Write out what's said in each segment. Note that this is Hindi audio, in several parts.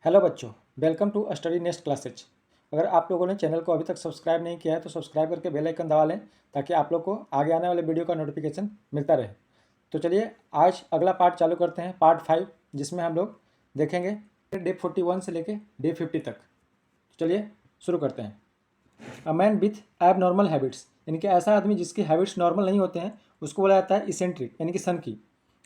हेलो बच्चों, welcome to study next classes. अगर आप लोगों ने चैनल को अभी तक सब्सक्राइब नहीं किया है तो सब्सक्राइब करके बेल आइकन दबा लें ताकि आप लोग को आगे आने वाले वीडियो का नोटिफिकेशन मिलता रहे। तो चलिए आज अगला पार्ट चालू करते हैं, पार्ट 5, जिसमें हम लोग देखेंगे डे 41 से लेके डे 50 तक। तो चलिए शुरू करते हैं। अ मैन विथ एब नॉर्मल हैबिट्स, यानी कि ऐसा आदमी जिसकी हैबिट्स नॉर्मल नहीं होते हैं उसको बोला जाता है इसेंट्रिक, यानी कि सन की।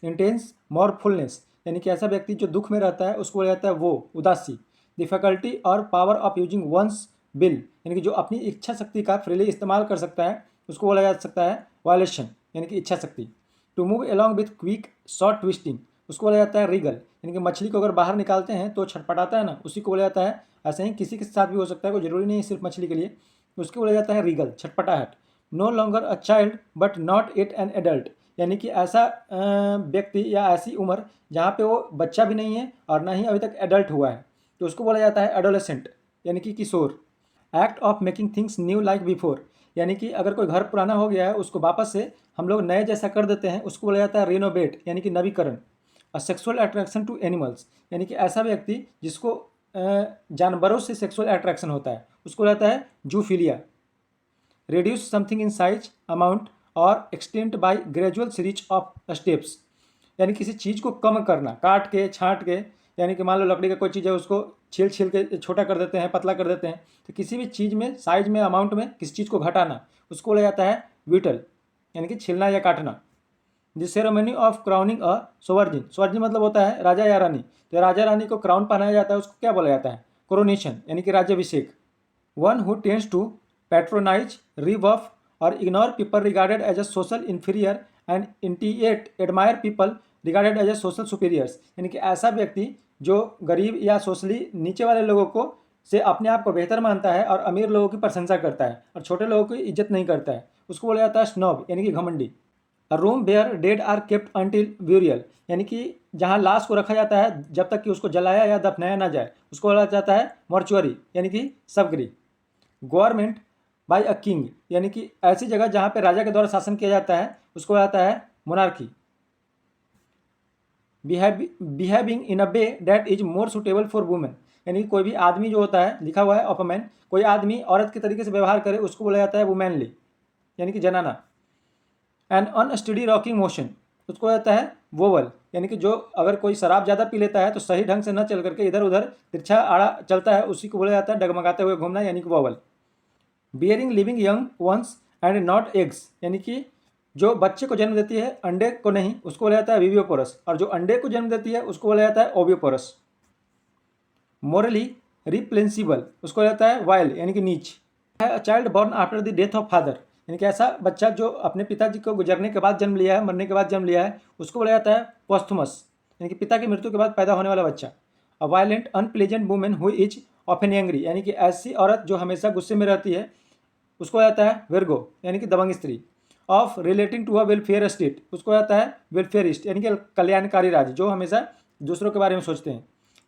इंटेंस मोरफुलनेस, यानी कि ऐसा व्यक्ति जो दुख में रहता है उसको बोला जाता है वो उदासी। डिफिकल्टी और power of using one's will, यानी कि जो अपनी इच्छा शक्ति का फ्रीली इस्तेमाल कर सकता है उसको बोला जा सकता है वायलेशन, यानी कि इच्छा शक्ति। To move along with quick short twisting, उसको बोला जाता है रीगल, यानी कि मछली को अगर बाहर निकालते हैं तो छटपटाता है ना, उसी को बोला जाता है। ऐसे ही किसी के साथ भी हो सकता है, कोई जरूरी नहीं है सिर्फ मछली के लिए, उसको बोला जाता है रीगल, छटपटाहट। No longer a child but not yet an adult, यानी कि ऐसा व्यक्ति या ऐसी उम्र जहाँ पे वो बच्चा भी नहीं है और ना ही अभी तक एडल्ट हुआ है, तो उसको बोला जाता है एडोलेसेंट, यानी कि किशोर। Act of making things new like before, यानी कि अगर कोई घर पुराना हो गया है उसको वापस से हम लोग नए जैसा कर देते हैं, उसको बोला जाता है रिनोवेट, यानी कि नवीकरण। A sexual attraction to animals, यानी कि ऐसा व्यक्ति जिसको जानवरों से सेक्सुअल अट्रैक्शन होता है उसको बोला जाता है जूफिलिया। reduce something in size, amount और extent by gradual series of steps, यानी किसी चीज़ को कम करना, काट के छाँट के, यानी कि मान लो लकड़ी का कोई चीज़ है उसको छील छील के छोटा कर देते हैं, पतला कर देते हैं, तो किसी भी चीज़ में साइज में अमाउंट में किसी चीज़ को घटाना उसको बोला जाता है विटल, यानी कि छीलना या काटना। द सेरेमनी ऑफ क्राउनिंग अ सोवर्जिन, सोवर्जिन मतलब होता है राजा या रानी, तो राजा रानी को क्राउन पहनाया जाता है उसको क्या बोला जाता है कोरोनेशन, यानी कि राज्याभिषेक। One who tends to patronize, rebuff, or ignore people regarded as a social inferior and intimidate, admire people regarded as a social superiors, यानी कि ऐसा व्यक्ति जो गरीब या सोशली नीचे वाले लोगों को से अपने आप को बेहतर मानता है और अमीर लोगों की प्रशंसा करता है और छोटे लोगों की इज्जत नहीं करता है, उसको बोला जाता है स्नॉब, यानी कि घमंडी। A room where dead are kept until burial, यानी कि जहाँ लाश को रखा जाता है जब तक कि उसको जलाया या दफनाया ना जाए उसको बोला जाता है मॉर्चुअरी, यानी कि सबगृह। गवर्नमेंट बाय अ किंग, यानी कि ऐसी जगह जहाँ पे राजा के द्वारा शासन किया जाता है उसको आता है monarchy. Behaving in a way that is more suitable for women, यानी कि कोई भी आदमी जो होता है, लिखा हुआ है ऑफ अ मैन, कोई आदमी औरत के तरीके से व्यवहार करे उसको बोला जाता है वुमेनली, यानी कि जनाना। एन अनस्टडी रॉकिंग मोशन, उसको जाता है वोवल, यानी कि जो अगर कोई शराब ज़्यादा पी लेता है तो सही ढंग से न चल करके इधर उधर तिरछा आड़ा चलता है, उसी को बोला जाता है डगमगाते हुए घूमना, यानी कि vowel. Bearing living young ones and not eggs, यानी कि जो बच्चे को जन्म देती है अंडे को नहीं उसको बोला जाता है विवियोपोरस, और जो अंडे को जन्म देती है उसको बोला जाता है ओवियोपोरस। मोरली रिप्लेंसिबल, उसको बोला जाता है वाइल्ड, यानी कि नीच। है child born after the death of father, यानी कि ऐसा बच्चा जो अपने पिताजी को गुजरने के बाद जन्म लिया है, मरने के बाद जन्म लिया है, उसको बोला जाता है पोस्थुमस, यानी कि पिता की मृत्यु के बाद पैदा होने वाला बच्चा। अ violent unpleasant women who is often angry, यानी कि ऐसी औरत जो हमेशा गुस्से में रहती है उसको आता है विर्गो, यानी कि दबंग स्त्री। Of relating to a welfare state, उसको आता है वेलफेयरिस्ट, यानी कि कल्याणकारी राज्य जो हमेशा दूसरों के बारे में सोचते हैं।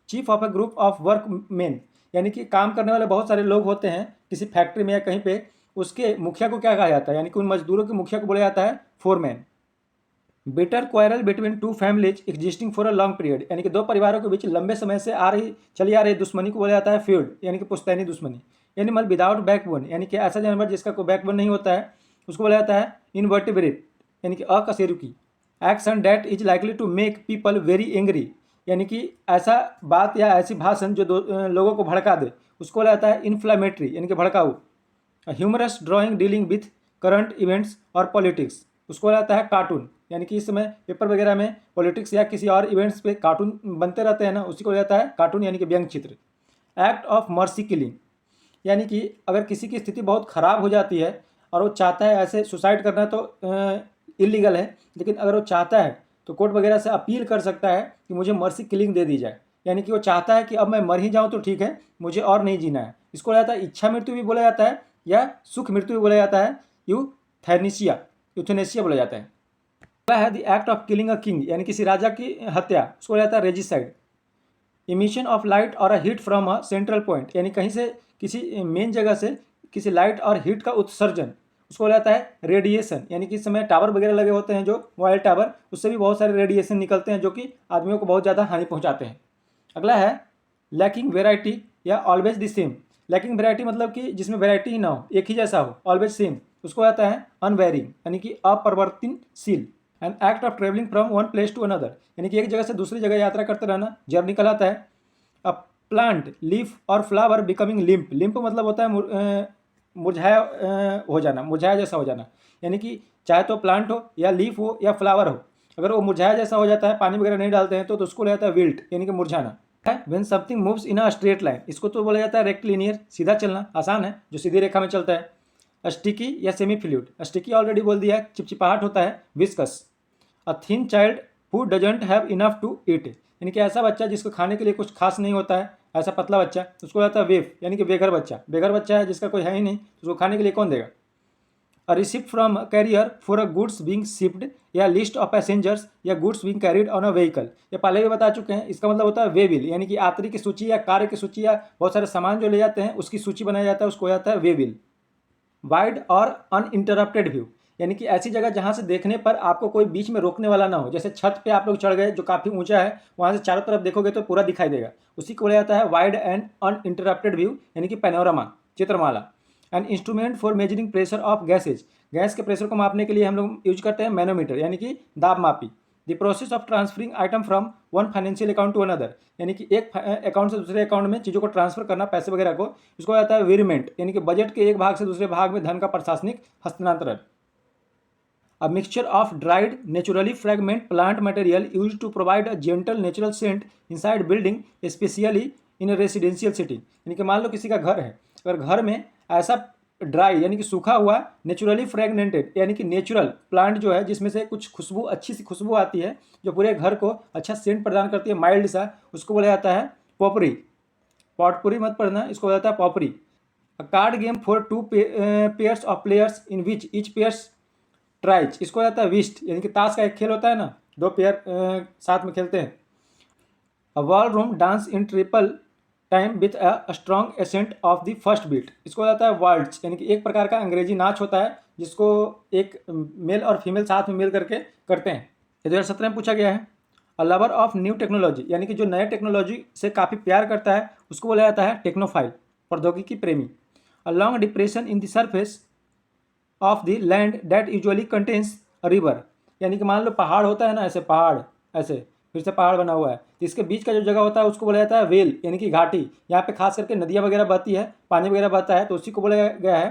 Chief of a group of work man, यानी कि काम करने वाले बहुत सारे लोग होते हैं किसी फैक्ट्री में या कहीं पे, उसके मुखिया को क्या कहा जाता है, यानी कि उन मजदूरों के मुखिया को बोला जाता है foreman. Bitter quarrel between two families existing for a long period, यानी कि दो परिवारों के बीच लंबे समय से चली आ रही दुश्मनी को बोला जाता है फ्यूड, यानी कि पुश्तैनी दुश्मनी। एनिमल विदाउट बैकबोन, यानी कि ऐसा जानवर जिसका कोई बैकबोन नहीं होता है उसको बोला जाता है इनवर्टिब्रेट, यानी कि अकशेरुकी। Action that is likely to make people very angry, यानी कि ऐसा बात या ऐसी भाषण जो लोगों को भड़का दे उसको बोला जाता है इन्फ्लामेटरी, यानी कि भड़काऊ। Humorous drawing dealing with current events और पॉलिटिक्स, उसको बोला जाता है कार्टून, यानी कि इस समय पेपर वगैरह में पॉलिटिक्स या किसी और इवेंट्स पे कार्टून बनते रहते हैं ना, उसी को बोला जाता है कार्टून, यानी कि व्यंग चित्र। एक्ट ऑफ मर्सी किलिंग, यानी कि अगर किसी की स्थिति बहुत ख़राब हो जाती है और वो चाहता है ऐसे सुसाइड करना तो इलीगल है, लेकिन अगर वो चाहता है तो कोर्ट वगैरह से अपील कर सकता है कि मुझे मर्सी किलिंग दे दी जाए, यानी कि वो चाहता है कि अब मैं मर ही जाऊँ तो ठीक है, मुझे और नहीं जीना है। इसको बोला जाता है इच्छा मृत्यु भी बोला जाता है या सुख मृत्यु भी बोला जाता है, यूथेनेसिया बोला जाता है। अगला है the act of killing a king, यानी किसी राजा की हत्या, उसको बोला जाता है रेजिसाइड। इमिशन ऑफ लाइट और a heat from a central point, यानी कहीं से किसी मेन जगह से किसी लाइट और हीट का उत्सर्जन, उसको बोला जाता है रेडिएशन, यानी कि इस समय टावर वगैरह लगे होते हैं जो मोबाइल टावर, उससे भी बहुत सारे रेडिएशन निकलते हैं जो कि आदमियों को बहुत ज़्यादा हानि पहुंचाते हैं। अगला है लैकिंग वेराइटी या always the same. Lacking variety मतलब कि जिसमें वेराइटी ही ना हो, एक ही जैसा हो, ऑलवेज सेम, उसको आता है अनवेरिंग यानी कि अपरिवर्तनशील। An act of travelling from one place to another यानी कि एक जगह से दूसरी जगह यात्रा करते रहना जर्नी कहलाता है। अ प्लांट लीफ और फ्लावर बिकमिंग लिम्प। लिम्प मतलब होता है मुरझाया हो जाना, मुरझाया जैसा हो जाना, यानी कि चाहे तो प्लांट हो या लीफ हो या फ्लावर हो, अगर वो मुरझाया जैसा हो जाता है, पानी वगैरह नहीं डालते हैं तो उसको बोला जाता है विल्ट यानी कि मुरझाना है। When something moves in a straight line, इसको तो बोला जाता है रेक्टिलिनियर, सीधा चलना, आसान है, जो सीधी रेखा में चलता है। स्टिकी या सेमी फ्लूइड, स्टिकी ऑलरेडी बोल दिया, चिपचिपाहट होता है। Viscous. A thin child who doesn't have enough to eat, यानी कि ऐसा बच्चा जिसको खाने के लिए कुछ खास नहीं होता है, ऐसा पतला बच्चा, उसको कहता है वेफ यानी कि बेघर बच्चा। बेघर बच्चा है जिसका कोई है ही नहीं, तो उसको खाने के लिए कौन देगा। A receipt from carrier for a goods being shipped या लिस्ट ऑफ पैसेंजर्स या goods being carried on a vehicle, ये पहले भी बता चुके हैं। इसका मतलब होता है वे बिल, यानी कि यात्री की सूची या कार्य की सूची या बहुत सारे सामान जो ले जाते हैं उसकी सूची बनाया जाता है, उसको जाता है वे बिल। वाइड और अनइंटरप्टेड व्यू, यानी कि ऐसी जगह जहाँ से देखने पर आपको कोई बीच में रोकने वाला ना हो। जैसे छत पे आप लोग चढ़ गए जो काफ़ी ऊंचा है, वहाँ से चारों तरफ देखोगे तो पूरा दिखाई देगा, उसी को बोला जाता है वाइड एंड अनइंटरप्टेड व्यू यानी कि पैनोरामा, चित्रमाला। An instrument for measuring pressure of gases, gas के प्रेशर को मापने के लिए हम लोग यूज करते हैं मैनोमीटर यानी कि दाब मापी। The process of transferring item from one financial account to another, यानी कि एक अकाउंट से दूसरे अकाउंट में चीज़ों को ट्रांसफर करना, पैसे वगैरह को, इसको आता है वेरिमेंट, यानी कि बजट के एक भाग से दूसरे भाग में धन का प्रशासनिक हस्तांतरण। A mixture of dried, naturally fragment plant material used to provide a gentle natural scent inside building, especially in a residential setting। यानी कि मान लो किसी का घर है, अगर घर में ऐसा ड्राई यानी कि सूखा हुआ नेचुरली फ्रेगनेंटेड यानी कि नेचुरल प्लांट जो है जिसमें से कुछ खुशबू, अच्छी सी खुशबू आती है जो पूरे घर को अच्छा सेंट प्रदान करती है, माइल्ड सा, उसको बोला जाता है पॉपरी। पॉटपुरी मत पढ़ना, इसको बोला जाता है popery. A card game for two pairs of players in which each pairs tries, इसको जाता है विस्ट, यानी कि ताश का एक खेल होता है ना, दो पेयर साथ में खेलते हैं। A ballroom dance in triple time with a strong accent of the first beat, इसको जाता है वाल्ट्ज, यानी कि एक प्रकार का अंग्रेजी नाच होता है जिसको एक मेल और फीमेल साथ में मिल करके करते हैं। ये 2017 में पूछा गया है। A lover of new technology, यानी कि जो नए टेक्नोलॉजी से काफ़ी प्यार करता है उसको बोला जाता है टेक्नोफाइल, प्रौद्योगिकी प्रेमी। A long depression in the surface of the land that usually contains river, यानी कि मान लो पहाड़ होता है ना, ऐसे पहाड़, ऐसे फिर से पहाड़ बना हुआ है, तो इसके बीच का जो जगह होता है उसको बोला जाता है वेल, यानी कि घाटी। यहाँ पे खास करके नदियाँ वगैरह बहती है, पानी वगैरह बहता है, तो उसी को बोला गया है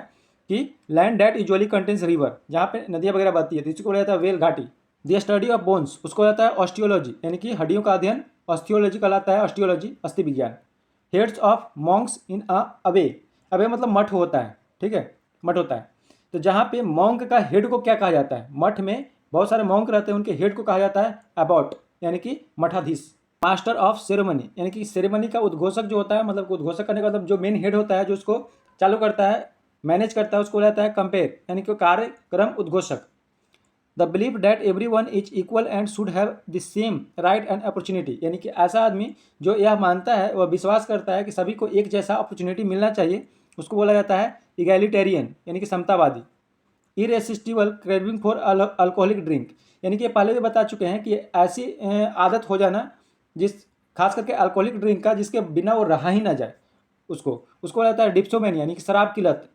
कि land that usually contains river, जहाँ पे नदियाँ वगैरह बहती है, तो इसी को बोला जाता है वेल, घाटी। द स्टडी ऑफ बोन्स, उसको जाता है ऑस्टियोलॉजी, यानी कि हड्डियों का अध्ययन, ऑस्टियोलॉजी कहलाता है, ऑस्टियोलॉजी अस्थि विज्ञान। Heads of Monks in a away, away मतलब मठ होता है, ठीक है, मठ होता है। तो जहाँ पे मॉन्क का हेड को क्या कहा जाता है, मठ में बहुत सारे मॉन्क रहते हैं, उनके हेड को कहा जाता है अबॉट, यानी कि मठाधीश। मास्टर ऑफ सेरेमनी, यानी कि सेरेमनी का उद्घोषक जो होता है, मतलब उद्घोषक करने का मतलब जो मेन हेड होता है जो उसको चालू करता है, मैनेज करता है, उसको रहता है कंपेयर, यानी कि कार्यक्रम उद्घोषक। The believe that everyone is equal and should have the same right and opportunity, यानी कि ऐसा आदमी जो यह मानता है, वह विश्वास करता है कि सभी को एक जैसा अपॉर्चुनिटी मिलना चाहिए, उसको बोला जाता है इगैलिटेरियन, यानी कि समतावादी। Irresistible craving for alcoholic drink, यानी कि पहले भी बता चुके हैं कि ऐसी आदत हो जाना जिस खास करके अल्कोहलिक ड्रिंक का, जिसके बिना वो रहा ही ना जाए, उसको उसको बोला जाता है डिप्सोमेनिया, यानी कि शराब की लत।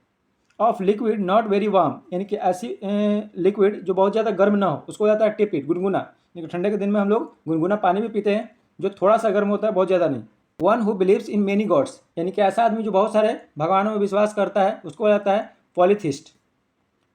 Of liquid not very warm, यानी कि ऐसी लिक्विड जो बहुत ज़्यादा गर्म ना हो, उसको जाता है टेपिड, गुनगुना, यानी कि ठंडे के दिन में हम लोग गुनगुना पानी भी पीते हैं जो थोड़ा सा गर्म होता है, बहुत ज़्यादा नहीं। One who believes in many God's, यानी कि ऐसा आदमी जो बहुत सारे भगवानों में विश्वास करता है, उसको जाता है पॉलीथिस्ट।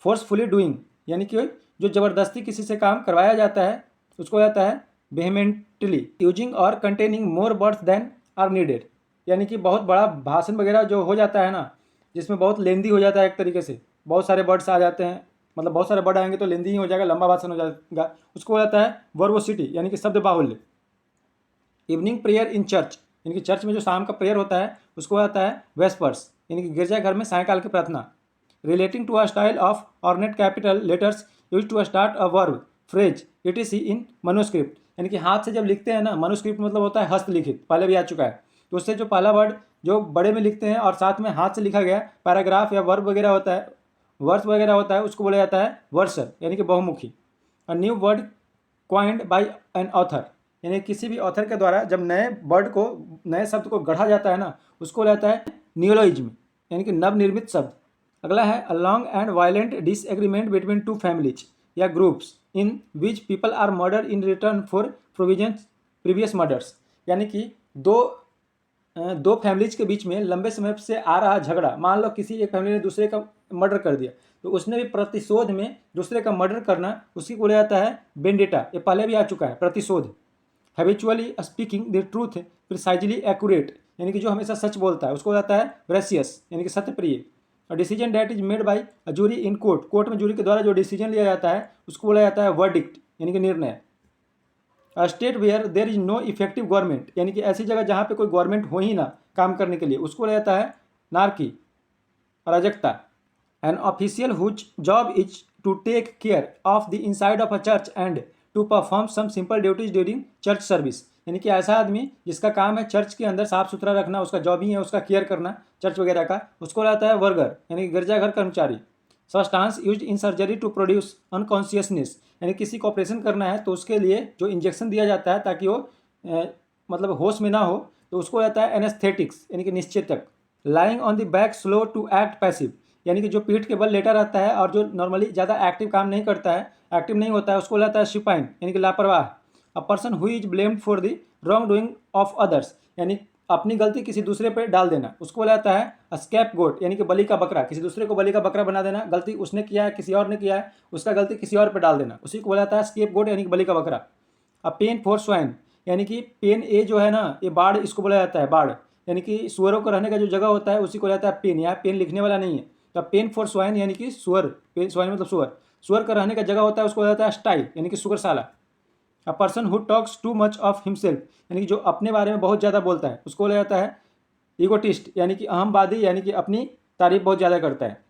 फोर्सफुली डूइंग, यानी कि जो ज़बरदस्ती किसी से काम करवाया जाता है, उसको जाता है वेहेमेंटली। यूजिंग और containing more words than are needed, यानी कि बहुत बड़ा भाषण वगैरह जो हो जाता है ना, जिसमें बहुत लेंदी हो जाता है, एक तरीके से बहुत सारे वर्ड्स आ जाते हैं, मतलब बहुत सारे वर्ड आएंगे तो लेंदी ही हो जाएगा, लंबा भाषण हो जाएगा, उसको हो जाता है वर्बोसिटी, यानी कि शब्द बाहुल्य। इवनिंग प्रेयर इन चर्च, यानी कि चर्च में जो शाम का प्रेयर होता है उसको हो जाता है वेस्पर्स, यानी कि गिरजाघर में सायंकाल की प्रार्थना। Relating to a style of ornate capital letters use to start a verb phrase it is in manuscript, यानी कि हाथ से जब लिखते हैं ना, मनुस्क्रिप्ट मतलब होता है हस्तलिखित, पहले भी आ चुका है, तो उससे जो पहला वर्ड जो बड़े में लिखते हैं और साथ में हाथ से लिखा गया पैराग्राफ या वर्ब वगैरह होता है, वर्स वगैरह होता है, उसको बोला जाता है वर्सर, यानी कि बहुमुखी। A new word coined by an author, यानी किसी भी ऑथर के द्वारा जब नए शब्द को गढ़ा जाता है ना, उसको रहता है नियोलॉजिज्म, यानी कि नवनिर्मित शब्द। अगला है a long and violent disagreement between two families या groups in which people are murder in return for provision previous murders, यानी कि दो फैमिलीज के बीच में लंबे समय से आ रहा झगड़ा। मान लो किसी एक फैमिली ने दूसरे का मर्डर कर दिया, तो उसने भी प्रतिशोध में दूसरे का मर्डर करना, उसी को बोला जाता है वेंडेटा। ये पहले भी आ चुका है, प्रतिशोध। Habitually speaking the truth precisely accurate, यानी कि जो हमेशा सच बोलता है, उसको बोला जाता है वेरेसियस, यानी कि सत्यप्रिय। और decision that is made by jury in court, court में जूरी के द्वारा जो डिसीजन लिया जाता है उसको बोला जाता है वर्डिक्ट, यानी कि निर्णय। State where there is no effective government, यानी कि ऐसी जगह जहाँ पे कोई गवर्नमेंट हो ही ना काम करने के लिए, उसको बोला जाता है नार्की, अराजकता। An official whose job is to take care of the inside of a church and to perform some simple duties during church service, यानी कि ऐसा आदमी जिसका काम है चर्च के अंदर साफ सुथरा रखना, उसका जॉब ही है उसका केयर करना चर्च वगैरह का, उसको रहता है वर्गर, यानी कि गिरजाघर कर्मचारी। Substance used in surgery to produce unconsciousness, यानी किसी को ऑपरेशन करना है तो उसके लिए जो इंजेक्शन दिया जाता है ताकि वो मतलब होश में ना हो, तो उसको रहता है एनेस्थेटिक्स, यानी कि निश्चेतक। Lying on the back slow to act passive, यानी कि जो पीठ के बल लेटा रहता है और जो नॉर्मली ज़्यादा एक्टिव काम नहीं करता है, एक्टिव नहीं होता है, उसको रहता है शिपाइन, यानी कि लापरवाह। अ person who is blamed for the wrong doing of others, यानी अपनी गलती किसी दूसरे पर डाल देना, उसको बोला जाता है स्कैप गोट, यानी कि बलि का बकरा। किसी दूसरे को बलि का बकरा बना देना, गलती उसने किया है किसी और ने किया है, उसका गलती किसी और पर डाल देना, उसी को बोला जाता है स्केप गोट, यानी कि बलि का बकरा। अब पेन फॉर स्वाइन, यानी कि पेन ए जो है ना, ये बाढ़ इसको बोला जाता है, बाढ़, यानी कि सुअरों को रहने का जो जगह होता है उसी को रहता है पेन। यहाँ पेन लिखने वाला नहीं है, तो पेन फॉर स्वाइन यानी कि सुअर, पेन स्वाइन मतलब सुअर, सुअर का रहने का जगह होता है उसको बोला जाता है स्टाई, यानी कि सुअरशाला। A person who talks too much of himself, यानी कि जो अपने बारे में बहुत ज़्यादा बोलता है, उसको बोला जाता है ईगोटिस्ट, यानी कि अहमवादी, यानी कि अपनी तारीफ बहुत ज़्यादा करता है।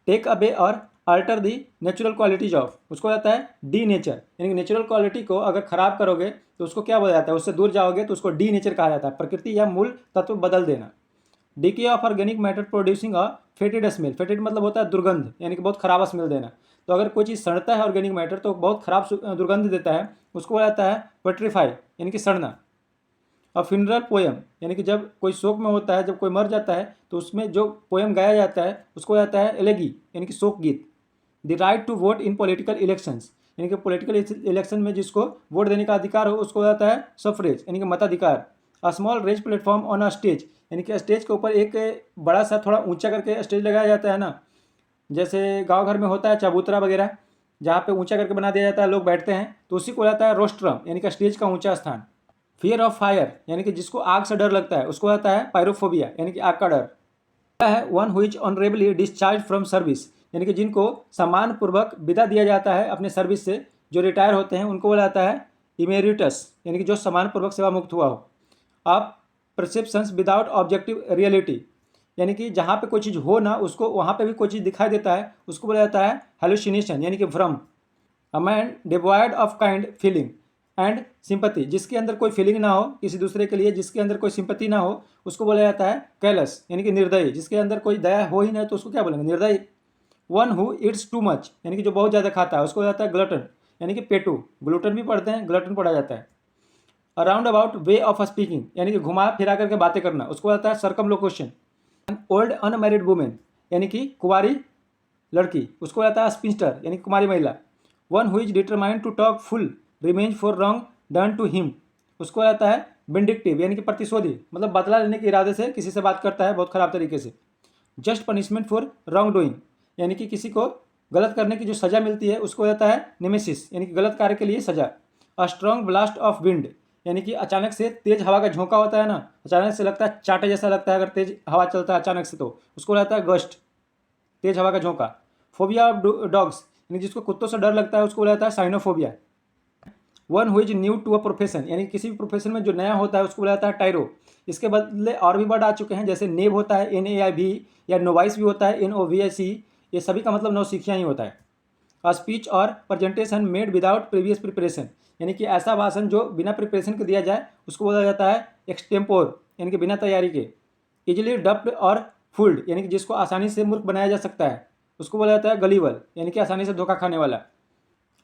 टेक अवे और alter the natural qualities of, उसको जाता है डी नेचर, यानी कि नेचुरल क्वालिटी को अगर खराब करोगे तो उसको क्या बोला जाता है, उससे दूर जाओगे तो उसको डी नेचर कहा जाता है, प्रकृति या मूल तत्व बदल देना। DK of organic matter producing a फेटेड smell, फेटेड मतलब होता है दुर्गंध, यानी कि बहुत खराब स्मेल देना। तो अगर कोई चीज़ सड़ता है ऑर्गेनिक मैटर तो बहुत खराब दुर्गंध देता है, उसको बोला जाता है पेट्रीफाई, यानी कि सड़ना। और फ्यूनरल पोएम, यानी कि जब कोई शोक में होता है, जब कोई मर जाता है तो उसमें जो पोएम गाया जाता है उसको जाता है एलेगी, यानी कि शोक गीत। The right to vote in political elections, यानी कि पॉलिटिकल इलेक्शन में जिसको वोट देने का अधिकार हो उसको जाता है सफरेज, यानी कि मताधिकार। A small raised platform on a stage, यानी कि स्टेज के ऊपर एक बड़ा सा थोड़ा ऊंचा करके स्टेज लगाया जाता है ना, जैसे गांव घर में होता है चबूतरा वगैरह, जहाँ पे ऊंचा करके बना दिया जाता है, लोग बैठते हैं, तो उसी को जाता है रोस्ट्रम, यानी कि स्टेज का ऊंचा स्थान। फियर ऑफ फायर, यानी कि जिसको आग से डर लगता है उसको आता है पायरोफोबिया, यानी कि आग का डर। है वन हुई ऑनरेबली डिस्चार्ज फ्रॉम सर्विस, यानी कि जिनको सम्मानपूर्वक विदा दिया जाता है अपने सर्विस से, जो रिटायर होते हैं उनको बोला जाता है इमेरिटस, यानी कि जो सम्मानपूर्वक सेवा मुक्त हुआ हो। अब परसेप्शंस विदाउट ऑब्जेक्टिव रियलिटी, यानी कि जहाँ पे कोई चीज़ हो ना उसको वहाँ पे भी कोई चीज़ दिखाई देता है, उसको बोला जाता है हेलुसिनेशन, यानी कि भ्रम। A man devoid of kind feeling and sympathy, जिसके अंदर कोई फीलिंग ना हो किसी दूसरे के लिए, जिसके अंदर कोई सिंपति ना हो, उसको बोला जाता है कैलस, यानी कि निर्दयी। जिसके अंदर कोई दया हो ही नहीं तो उसको क्या बोलेंगे, निर्दयी। One who it's too much, यानी कि जो बहुत ज़्यादा खाता है उसको बोला जाता है ग्लटन, यानी कि पेटू। ग्लूटन भी पढ़ते हैं, ग्लटन पढ़ा जाता है। Around about way of speaking, यानी कि घुमा फिरा करके बातें करना, उसको बोला जाता है सर्कमलोकेशन। ओल्ड अनमैरिड वुमेन, यानी कि कुंवारी लड़की, उसको बोला जाता है स्पिंस्टर, यानी कि कुमारी महिला। One who is determined to talk full revenge for wrong done to him, उसको आता है विंडिक्टिव, यानी कि प्रतिशोधी, मतलब बदला लेने के इरादे से किसी से बात करता है बहुत खराब तरीके से। Just punishment for wrong doing, यानी कि किसी को गलत करने की जो सज़ा मिलती है उसको आता है नेमेसिस, यानी कि गलत कार्य के लिए सज़ा। A strong blast of wind, यानी कि अचानक से तेज हवा का झोंका होता है ना, अचानक से लगता है चाटे जैसा लगता है अगर तेज हवा चलता है अचानक से, तो उसको रहता है गस्ट, तेज हवा का झोंका। फोबिया ऑफ डॉग्स, यानी जिसको कुत्तों से डर लगता है उसको रहता है cynophobia. One who is new to a profession, यानी किसी भी प्रोफेशन में जो नया होता है उसको बोला जाता है टायरो। इसके बदले और भी वर्ड आ चुके हैं, जैसे नेव होता है NAIV, या नोवाइस भी होता है NOVIC, ये सभी का मतलब नौसिखिया ही होता है। अ स्पीच और presentation made without previous preparation, यानी कि ऐसा भाषण जो बिना प्रिपरेशन के दिया जाए उसको बोला जाता है एक्सटेम्पोर, यानी कि बिना तैयारी के। इजिली डप्ड और फुल्ड, यानी कि जिसको आसानी से मूर्ख बनाया जा सकता है उसको बोला जाता है गलीवल, यानी कि आसानी से धोखा खाने वाला।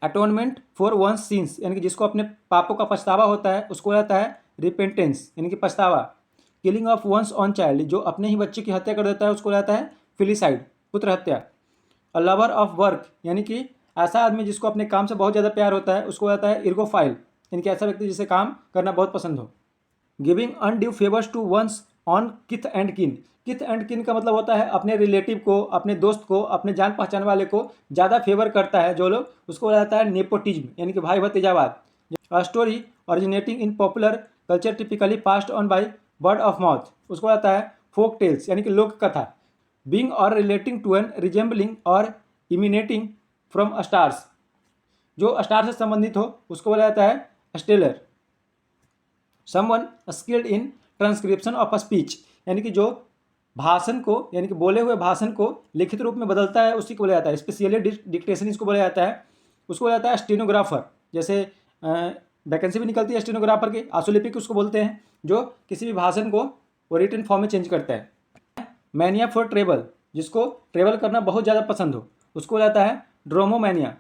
अटोनमेंट फॉर वंस सिंस यानी कि जिसको अपने पापों का पछतावा होता है उसको हो जाता है रिपेंटेंस यानी कि पछतावा। Killing of one's own child जो अपने ही बच्चे की हत्या कर देता है उसको हो जाता है फिलिसाइड, पुत्र हत्या। अ लवर ऑफ वर्क यानी कि ऐसा आदमी जिसको अपने काम से बहुत ज़्यादा प्यार होता है उसको हो जाता है इर्गोफाइल यानी कि ऐसा व्यक्ति जिसे काम करना बहुत पसंद हो। Giving undue favours to ones on kith and kin. Kith and किन का मतलब होता है अपने रिलेटिव को, अपने दोस्त को, अपने जान पहचान वाले को ज़्यादा फेवर करता है जो लोग, उसको बोला जाता है नेपोटिज्म यानी कि भाई भतीजावाद। A story originating in popular culture typically passed on by word of mouth उसको आता है फोक टेल्स यानी कि लोक कथा। बीइंग और रिलेटिंग टू एन रिजेंबलिंग और इमिनेटिंग फ्रॉम स्टार्स जो स्टार से संबंधित हो उसको बोला जाता है stellar. Someone skilled in transcription of a speech यानी कि जो भाषण को यानी कि बोले हुए भाषण को लिखित रूप में बदलता है उसी को बोला जाता है स्पेशली डिक्टेशन इसको बोला जाता है। उसको बोला जाता है स्टेनोग्राफर। जैसे वैकेंसी भी निकलती है स्टेनोग्राफर की, आशुलिपिक उसको बोलते हैं जो किसी भी भाषण को वो रिटन फॉर्म में चेंज करता है। मैनिया फॉर ट्रेवल जिसको ट्रेवल करना बहुत ज़्यादा पसंद हो उसको बोला जाता है dromomania.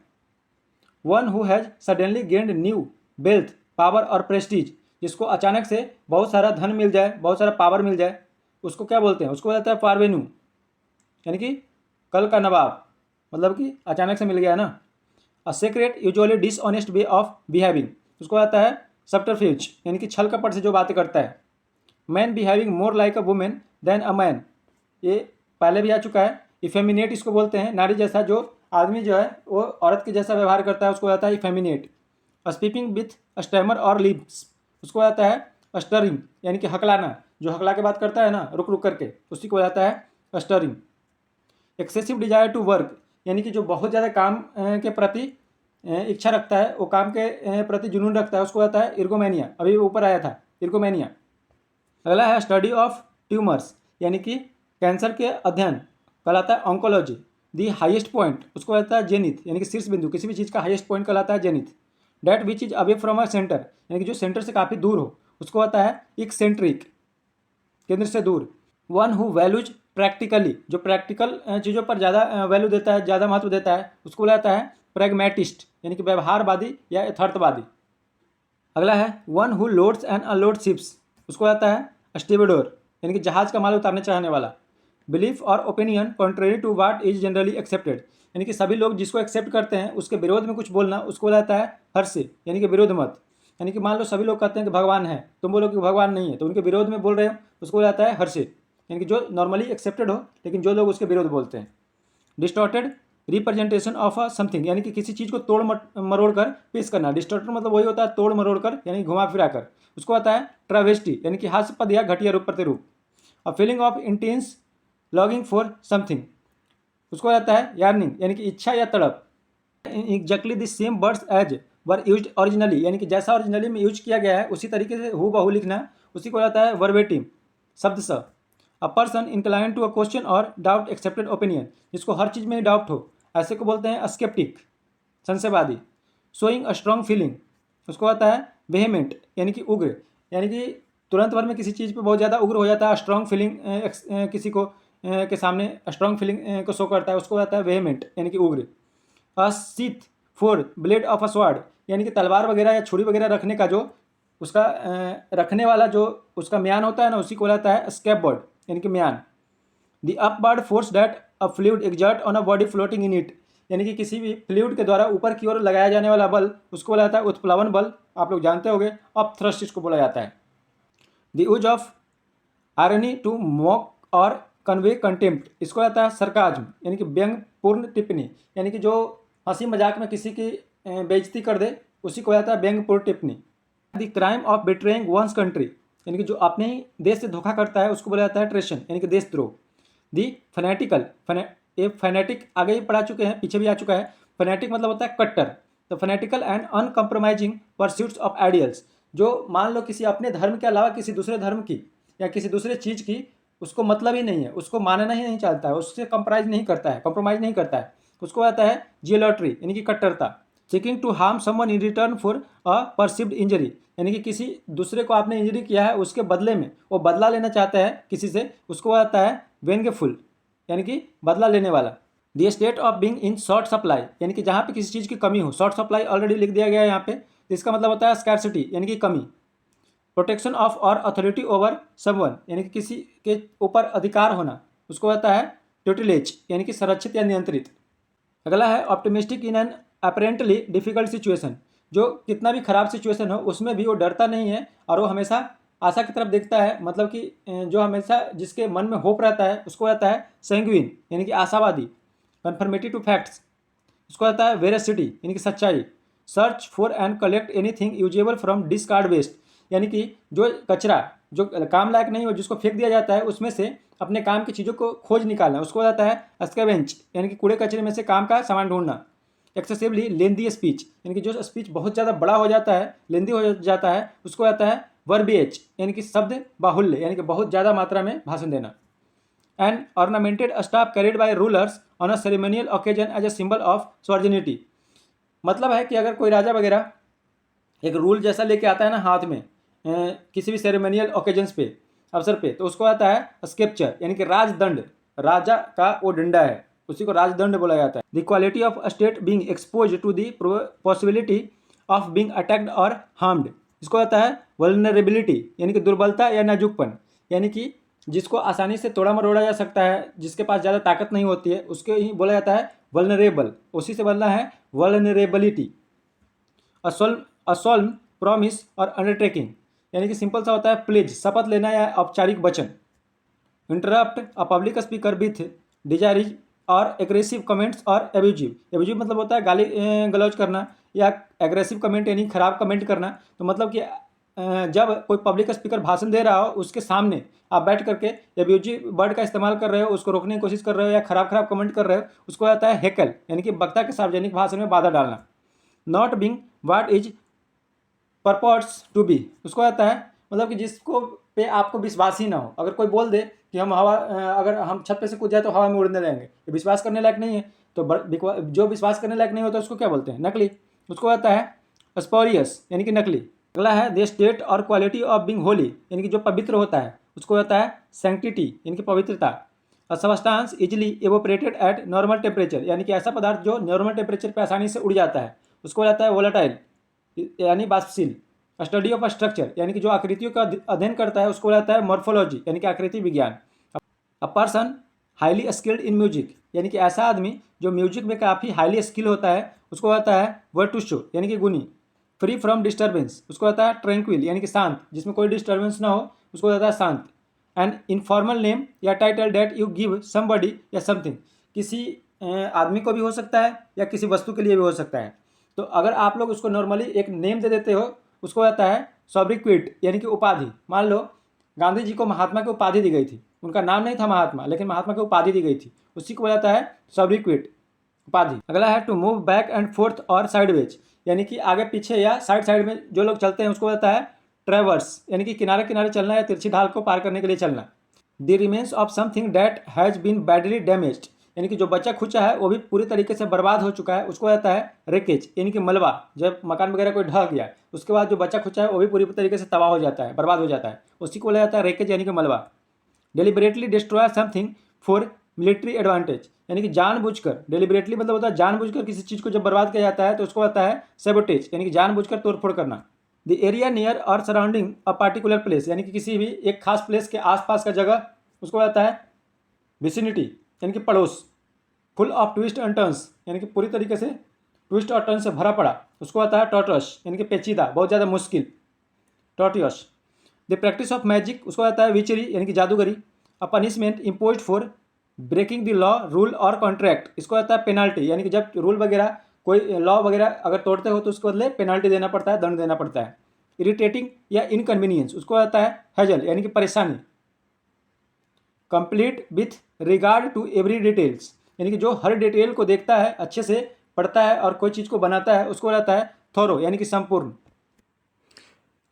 One who has suddenly gained new wealth power और प्रेस्टीज जिसको अचानक से बहुत सारा धन मिल जाए, बहुत सारा पावर मिल जाए, उसको क्या बोलते हैं, उसको बोलता है पारवेनू यानी कि कल का नवाब, मतलब कि अचानक से मिल गया ना। A secret usually dishonest way of behaving उसको आता है सब्टरफ्यूज यानी कि छल कपट से जो बातें करता है। Man behaving more like a woman than a man ये पहले भी आ चुका है। इफेमिनेट इसको बोलते हैं नारी जैसा जो आदमी जो है वो औरत के जैसा व्यवहार करता है उसको आता है इफेमिनेट। स्पीकिंग विथ स्टैमर और लिप्स उसको आता है स्टरिंग यानी कि हकलाना, जो हकला के बात करता है ना रुक रुक करके उसी को आता है stirring. Excessive desire to work यानी कि जो बहुत ज़्यादा काम के प्रति इच्छा रखता है, वो काम के प्रति जुनून रखता है, उसको आता है इर्गोमेनिया। अभी ऊपर आया था इर्गोमेनिया। अगला है स्टडी ऑफ ट्यूमर्स यानी कि कैंसर के अध्ययन कहलाता है ऑन्कोलॉजी। दी हाईएस्ट पॉइंट उसको कहता है जेनिथ यानी कि शीर्ष बिंदु, किसी भी चीज़ का हाईएस्ट पॉइंट कहलाता है zenith. That which is away from a centre यानी कि जो सेंटर से काफ़ी दूर हो उसको आता है एक्सेंट्रिक, केंद्र से दूर। वन हु वैल्यूज प्रैक्टिकली जो प्रैक्टिकल चीज़ों पर ज़्यादा वैल्यू देता है, ज़्यादा महत्व देता है, उसको बोला जाता है प्रैग्मेटिस्ट यानी कि व्यवहारवादी या यथार्थवादी। अगला है one who loads and unload ships उसको आता है स्टीवेडोर यानी कि जहाज का माल उतारने चाहने वाला। बिलीफ और opinion contrary to what is generally accepted यानी कि सभी लोग जिसको एक्सेप्ट करते हैं उसके विरोध में कुछ बोलना उसको बोला जाता है हर्षे यानी कि विरोध मत। यानी कि मान लो सभी लोग कहते हैं कि भगवान है, तुम बोलो कि भगवान नहीं है, तो उनके विरोध में बोल रहे हो उसको बोला जाता है हर्षे यानी कि जो नॉर्मली एक्सेप्टेड हो लेकिन जो लोग उसके विरोध बोलते हैं। Distorted representation of a something यानी कि किसी चीज़ को तोड़ मरोड़ कर पेश करना। डिस्टॉर्टेड मतलब वही होता है तोड़ मरोड़ कर यानी घुमा फिरा कर, उसको आता है ट्रावेस्टी यानी कि हास्यपद या घटिया रूप प्रतिरूप। A feeling of intense longing for something उसको आता है यार्निंग यानी कि इच्छा या तड़प। Exactly the same words as were used originally यानी कि जैसा ओरिजिनली में यूज किया गया है उसी तरीके से हु बहू लिखना, उसी को आता है वर्बेटिम शब्द स। A person inclined to a question और डाउट एक्सेप्टेड ओपिनियन जिसको हर चीज़ में डाउट हो ऐसे को बोलते हैं स्केप्टिक, संशयवादी। शोइंग अ स्ट्रॉन्ग फीलिंग उसको आता है वेहेमेंट यानी कि उग्र, यानी कि तुरंत भर में किसी चीज़ पे बहुत ज़्यादा उग्र हो जाता है। स्ट्रॉन्ग फीलिंग किसी को के सामने स्ट्रॉन्ग फीलिंग को शो करता है उसको आता है वेहेमेंट यानी कि उग्र। अ sheath four blade of a sword यानी कि तलवार वगैरह या छुरी वगैरह रखने का जो उसका रखने वाला जो उसका म्यान होता है ना उसी को बोलाता है स्कैप बोर्ड यानी कि म्यान। The upward force that a fluid exert on a body floating in it यानी कि किसी भी फ्लूइड के द्वारा ऊपर की ओर लगाया जाने वाला बल उसको बोला जाता है उत्प्लवन बल, आप लोग जानते होंगे। अप थ्रस्ट इसको बोला जाता है। The use of irony to mock और कन्वे कंटेम्प्ट इसको आता है सरकाज्म यानी कि व्यंग्यपूर्ण टिप्पणी यानी कि जो हंसी मजाक में किसी की बेइज्जती कर दे उसी को आता है व्यंग्यपूर्ण टिप्पणी। The crime of betraying one's country यानी कि जो अपने ही देश से धोखा करता है उसको बोला जाता है ट्रेशन यानी कि देशद्रोह। दी फैनेटिकल ये फैनेटिक आगे ही पढ़ा चुके हैं, पीछे भी आ चुका है। फैनेटिक मतलब होता है कट्टर। तो fanatical and uncompromising pursuits of ideals जो मान लो किसी अपने धर्म के अलावा किसी दूसरे धर्म की या किसी दूसरे चीज़ की उसको मतलब ही नहीं है, उसको मानना ही नहीं चाहता है, उससे कंप्रोमाइज नहीं करता है, कंप्रोमाइज नहीं करता है, उसको आता है जियोलॉट्री यानी कि कट्टरता। Seeking to harm someone in return for a perceived injury यानी कि किसी दूसरे को आपने इंजरी किया है उसके बदले में वो बदला लेना चाहता है किसी से, उसको आता है वेंगफुल यानी कि बदला लेने वाला। The state of being in short supply, यानी कि जहाँ पे किसी चीज़ की कमी हो, शॉर्ट सप्लाई ऑलरेडी लिख दिया गया है यहाँ पे, तो इसका मतलब होता है स्कैर्सिटी यानी कि कमी। प्रोटेक्शन ऑफ और अथॉरिटी ओवर समवन, यानी कि किसी के ऊपर अधिकार होना, उसको होता है ट्यूटिलेज यानी कि संरक्षित या नियंत्रित। अगला है optimistic in an apparently difficult situation, जो कितना भी खराब सिचुएशन हो उसमें भी वो डरता नहीं है और वो हमेशा आशा की तरफ देखता है, मतलब कि जो हमेशा जिसके मन में होप रहता है उसको रहता है सैंग्विन यानी कि आशावादी। कन्फर्मेटिव टू फैक्ट्स, उसको रहता है वेरासिटी यानी कि सच्चाई। Search for and collect anything usable from discard waste, यानी कि जो कचरा जो काम लायक नहीं हो जिसको फेंक दिया जाता है उसमें से अपने काम की चीज़ों को खोज निकालना, उसको रहता है स्कैवेंज यानी कि कूड़े कचरे में से काम का सामान ढूंढना। एक्सेसिवली लेंदी स्पीच, यानी कि जो स्पीच बहुत ज़्यादा बड़ा हो जाता है, लेंदी हो जाता है, उसको रहता है वर्बिएज यानी कि शब्द बाहुल्य यानी कि बहुत ज़्यादा मात्रा में भाषण देना। An ornamented staff carried by rulers on a ceremonial occasion as a symbol of sovereignty, मतलब है कि अगर कोई राजा वगैरह एक रूल जैसा लेके आता है ना हाथ में किसी भी सेरेमोनियल ओकेजन्स पे अवसर पे, तो उसको आता है स्केप्चर यानी कि राजदंड, राजा का वो डंडा है उसी को राजदंड बोला जाता है। The quality of state being expose to the possibility of being attacked और हार्म्ड, इसको आता है वल्नरेबिलिटी यानी कि दुर्बलता या नाजुकपन, यानी कि जिसको आसानी से तोड़ा मरोड़ा जा सकता है, जिसके पास ज़्यादा ताकत नहीं होती है उसके ही बोला जाता है वल्नरेबल, उसी से बनना है वल्नरेबिलिटी। असोल्म प्रॉमिस और अंडरटेकिंग, यानी कि सिंपल सा होता है प्लेज शपथ लेना या औपचारिक वचन। Interrupt a public speaker with derisive और एग्रेसिव कमेंट्स और एब्यूजिव, एब्यूजिव मतलब होता है गाली गलौज करना, या एग्रेसिव कमेंट यानी खराब कमेंट करना। तो मतलब कि जब कोई पब्लिक स्पीकर भाषण दे रहा हो उसके सामने आप बैठ करके एब्यूजिव वर्ड का इस्तेमाल कर रहे हो, उसको रोकने की कोशिश कर रहे हो या खराब खराब कमेंट कर रहे हो, उसको आता है हेकल यानी कि वक्ता के सार्वजनिक भाषण में बाधा डालना। Not being what is purports to be, उसको आता है मतलब कि जिसको पे आपको विश्वास ही ना हो, अगर कोई बोल दे कि हम हवा अगर हम छत पे से कूद जाए तो हवा में उड़ने लगेंगे, ये विश्वास करने लायक नहीं है, तो जो विश्वास करने लायक नहीं होता उसको क्या बोलते हैं, नकली, उसको आता है स्पोरियस यानी कि नकली। अगला है द स्टेट और क्वालिटी ऑफ बीइंग होली, यानी कि जो पवित्र होता है उसको होता है सैंक्टिटी यानी कि पवित्रता। A substance easily evaporated at normal temperature, यानी कि ऐसा पदार्थ जो नॉर्मल टेम्परेचर पर आसानी से उड़ जाता है उसको जाता है वोलाटाइल यानी वाष्पशील। स्टडी ऑफ स्ट्रक्चर, यानी कि जो आकृतियों का अध्ययन करता है उसको रहता है मॉर्फोलॉजी यानी कि आकृति विज्ञान। A person highly skilled in music, यानी कि ऐसा आदमी जो म्यूजिक में काफ़ी हाईली स्किल होता है उसको आता है वर्टुशो यानी कि गुनी। फ्री फ्रॉम डिस्टर्बेंस, उसको आता है ट्रैंक्विल यानी कि शांत, जिसमें कोई डिस्टर्बेंस ना हो उसको आता है शांत। एंड इनफॉर्मल नेम या title that you give somebody या समथिंग, किसी आदमी को भी हो सकता है या किसी वस्तु के लिए भी हो सकता है। तो अगर आप लोग उसको नॉर्मली एक नेम दे देते हो उसको आता है सॉब्रिक्विट यानी कि उपाधि। मान लो गांधी जी को महात्मा की उपाधि दी गई थी, उनका नाम नहीं था महात्मा लेकिन महात्मा की उपाधि दी गई थी, उसी को जाता है सॉब्रिक्विट उपाधि। अगला है to move back and forth और साइडवेज, यानी कि आगे पीछे या साइड साइड में जो लोग चलते हैं उसको जाता है ट्रेवर्स, यानी कि किनारे किनारे चलना या तिरछी ढाल को पार करने के लिए चलना। The remains of something that has been badly damaged, यानी कि जो बचा खुचा है वो भी पूरी तरीके से बर्बाद हो चुका है उसको रहता है रेकेज, यानी कि मलबा। जब मकान वगैरह कोई ढह गया उसके बाद जो बचा खुचा है वो भी पूरी तरीके से तबाह हो जाता है, बर्बाद हो जाता है, उसी को बोला जाता है रेकेज यानी कि मलबा। Deliberately destroy something for military advantage, यानी कि जानबूझकर, डेलिबरेटली मतलब होता है जानबूझकर किसी चीज़ को जब बर्बाद किया जाता है तो उसको आता है सेबोटेज, यानी कि जानबूझकर तोड़फोड़ करना। द एरिया नियर और सराउंडिंग अ पार्टिकुलर प्लेस, यानी कि किसी भी एक खास प्लेस के आसपास का जगह उसको आता है विसिनिटी यानी कि पड़ोस। Full of twist and turns, यानी कि पूरी तरीके से ट्विस्ट और टर्न से भरा पड़ा उसको आता है टॉर्टस, यानी कि पेचीदा, बहुत ज़्यादा मुश्किल, tortuous. The practice of magic उसको आता है विचरी यानी कि जादूगरी। A punishment impose for breaking the law rule और कॉन्ट्रैक्ट, इसको आता है पेनाल्टी, यानी कि जब रूल वगैरह कोई लॉ वगैरह अगर तोड़ते हो तो उसके बदले पेनाल्टी देना पड़ता है, दंड देना पड़ता है। इरिटेटिंग या इनकन्वीनियंस उसको आता है हैजल यानी कि परेशानी। Complete with regard to every details, यानी कि जो हर डिटेल को देखता है, अच्छे से पढ़ता है और कोई चीज़ को बनाता है उसको रहता है थोरो यानी कि संपूर्ण।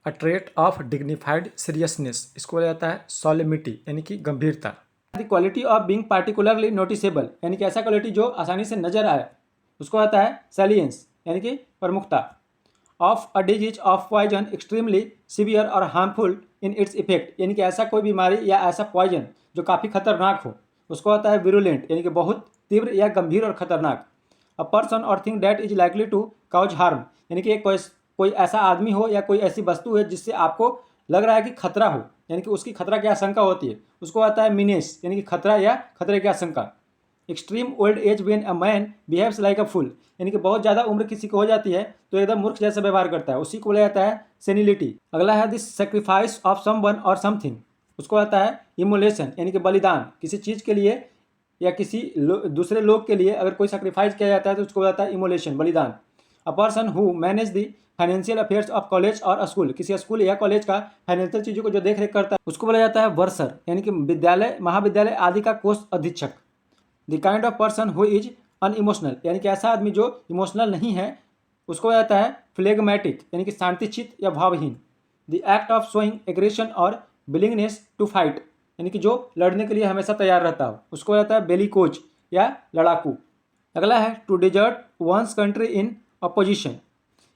अ ट्रेट ऑफ डिग्निफाइड सीरियसनेस, इसको रहता है सॉलेमिटी यानी कि गंभीरता। The quality of being particularly noticeable, यानी कि ऐसा क्वालिटी जो आसानी से नजर आए उसको आता है सैलियंस यानी कि प्रमुखता। Of a disease of poison extremely severe और हार्मफुल इन इट्स इफेक्ट, यानी कि ऐसा कोई बीमारी या ऐसा पॉइजन जो काफ़ी खतरनाक हो उसको आता है विरुलेंट यानी कि बहुत तीव्र या गंभीर और खतरनाक। अ पर्सन और thing that is likely to cause harm, यानी कि कोई ऐसा आदमी हो या कोई ऐसी वस्तु है जिससे आपको लग रहा है कि खतरा हो, यानी कि उसकी खतरा की आशंका होती है, उसको आता है मीनेस, यानी कि खतरा या खतरे की आशंका। Extreme old age when a man behaves like a fool, यानी कि बहुत ज़्यादा उम्र किसी को हो जाती है तो एकदम मूर्ख जैसा व्यवहार करता है, उसी को बोला जाता है सेनिलिटी। अगला है दिस सेक्रीफाइस ऑफ समवन और समथिंग, उसको आता है इमोलेशन, यानी कि बलिदान। किसी चीज़ के लिए या किसी दूसरे लोग के लिए अगर कोई सेक्रीफाइस किया जाता है तो उसको आता है इमोलेशन, बलिदान। अ person who manage the financial affairs of college और स्कूल, किसी स्कूल या कॉलेज का फाइनेंशियल चीज़ों को जो देख रेख करता है उसको बोला जाता है वर्सर, यानी कि विद्यालय महाविद्यालय आदि का कोष अधीक्षक। The kind of person who is unemotional, यानी कि ऐसा आदमी जो इमोशनल नहीं है उसको बोला जाता है फ्लेगमेटिक, यानी कि शांतिचित्त या भावहीन। The act of showing aggression और विलिंगनेस टू फाइट, यानी कि जो लड़ने के लिए हमेशा तैयार रहता हो उसको बोला जाता है बेलिकोज या लड़ाकू। अगला है to desert one's country in opposition,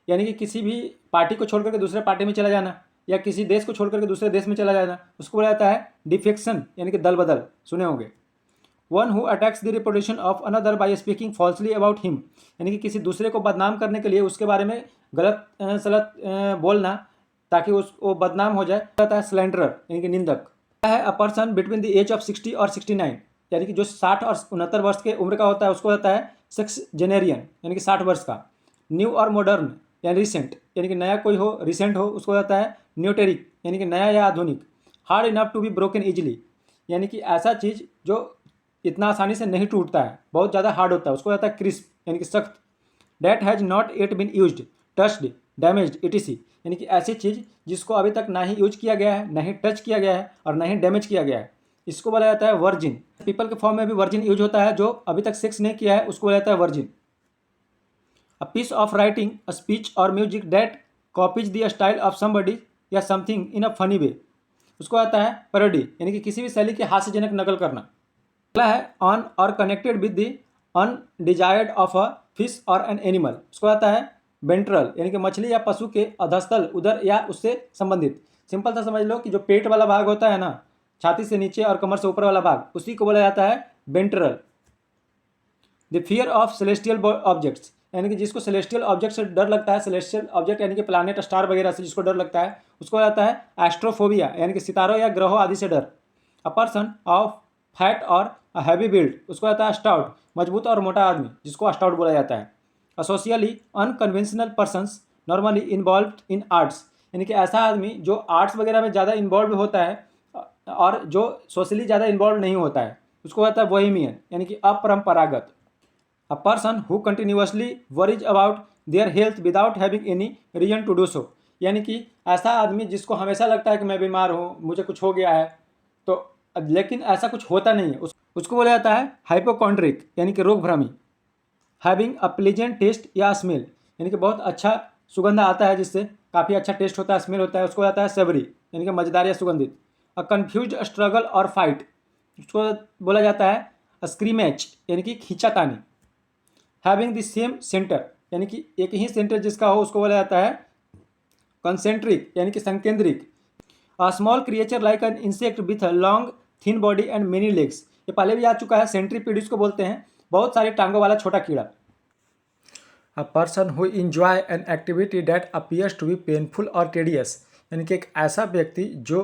यानी कि किसी भी पार्टी को छोड़ करके दूसरे पार्टी में चला जाना या किसी देश को छोड़ करके दूसरे देश में चला जाना, उसको बोला जाता है डिफेक्शन, यानी कि दल बदल, सुने होंगे। One who attacks the reputation of another by speaking falsely about him, यानी कि किसी दूसरे को बदनाम करने के लिए उसके बारे में गलत सलत बोलना ताकि वो बदनाम हो जाए, कहता है स्लैंडरर, यानी कि निंदक। है a person between the age of 60 और 69, यानी कि जो 60 और 69 वर्ष के उम्र का होता है उसको होता है सेक्सजेनेरियन, यानी कि 60 वर्ष का। न्यू और मॉडर्न यानी रिसेंट, यानी कि नया कोई हो, रिसेंट हो, उसको होता है न्यूटेरिक, यानी कि नया या आधुनिक। Hard enough to be broken easily, यानी कि ऐसा चीज़ जो इतना आसानी से नहीं टूटता है, बहुत ज़्यादा हार्ड होता है, उसको होता है क्रिस्प, यानी कि सख्त। That has not yet been used, touched, damaged etc, यानी कि ऐसी चीज़ जिसको अभी तक ना ही यूज किया गया है, ना ही टच किया गया है और ना ही डैमेज किया गया है, इसको बोला जाता है वर्जिन। पीपल के फॉर्म में भी वर्जिन यूज होता है, जो अभी तक सेक्स नहीं किया है उसको बोला जाता है virgin. A piece of writing, a speech और music that copies the style of somebody या something in a funny way, उसको आता है पैरोडी, यानी कि किसी भी शैली की हास्यजनक नकल करना। अगला है ऑन और connected with the undesired of a fish और एन एनिमल, उसको आता है वेंट्रल, यानी कि मछली या पशु के अधस्थल, उदर या उससे संबंधित। सिंपल सा समझ लो कि जो पेट वाला भाग होता है ना, छाती से नीचे और कमर से ऊपर वाला भाग, उसी को बोला जाता है ventral. The fear of celestial objects, यानी कि जिसको सेलेस्टियल ऑब्जेक्ट से डर लगता है, सेलेस्टियल ऑब्जेक्ट यानी कि प्लानेट स्टार वगैरह से जिसको डर लगता है उसको आता है एस्ट्रोफोबिया, यानी कि सितारों या ग्रहों आदि से डर। अ पर्सन ऑफ फैट और हैवी बिल्ड, उसको आता है स्टाउट, मजबूत और मोटा आदमी, जिसको स्टाउट बोला जाता है। A socially unconventional persons normally involve in arts, यानी कि ऐसा आदमी जो आर्ट्स वगैरह में ज़्यादा इन्वॉल्व होता है और जो सोशली ज़्यादा इन्वॉल्व नहीं होता है उसको आता है बोहेमियन, यानी कि अपरंपरागत। A person who continuously worries about their health without having any reason to do so, यानी कि ऐसा आदमी जिसको हमेशा लगता है कि मैं बीमार हूँ, मुझे कुछ हो गया है, तो लेकिन ऐसा कुछ होता नहीं है, उसको बोला जाता है हाइपोकॉन्ड्रिक, यानी कि रोगभ्रमी। हैविंग अ प्लीजेंट टेस्ट या स्मेल, यानी कि बहुत अच्छा सुगंध आता है, जिससे काफ़ी अच्छा टेस्ट होता है, स्मेल होता है, उसको आता है सेवरी, यानी कि मजेदार या सुगंधित। अ कन्फ्यूज स्ट्रगल और फाइट, उसको बोला जाता है स्क्रीमैच, यानी कि खींचातानी। हैविंग द सेम सेंटर, यानी कि एक ही सेंटर जिसका हो उसको बोला जाता है कंसेंट्रिक, यानी कि संकेंद्रिक। A small creature like an insect with a long thin body and many legs, ये पहले भी आ चुका है, सेंट्रीपीड इसको बोलते हैं, बहुत सारे टांगों वाला छोटा कीड़ा। A person who enjoy an activity that appears to be painful और टेडियस, यानी कि एक ऐसा व्यक्ति जो